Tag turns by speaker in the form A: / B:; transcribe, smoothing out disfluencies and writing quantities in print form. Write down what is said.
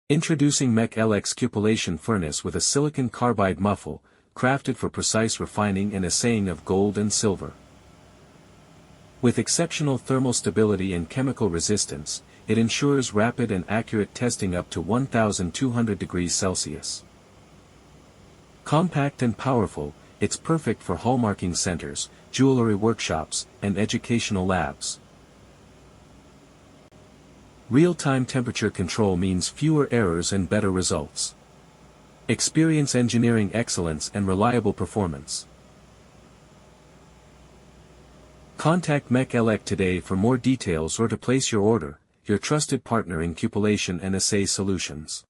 A: Introducing Mechelec Cupellation Furnace with a silicon carbide muffle, crafted for precise refining and assaying of gold and silver. With exceptional thermal stability and chemical resistance, it ensures rapid and accurate testing up to 1200 degrees Celsius. Compact and powerful, it's perfect for hallmarking centers, jewelry workshops, and educational labs. Real-time temperature control means fewer errors and better results. Experience engineering excellence and reliable performance. Contact Mechelec today for more details or to place your order, your trusted partner in cupellation and assay solutions.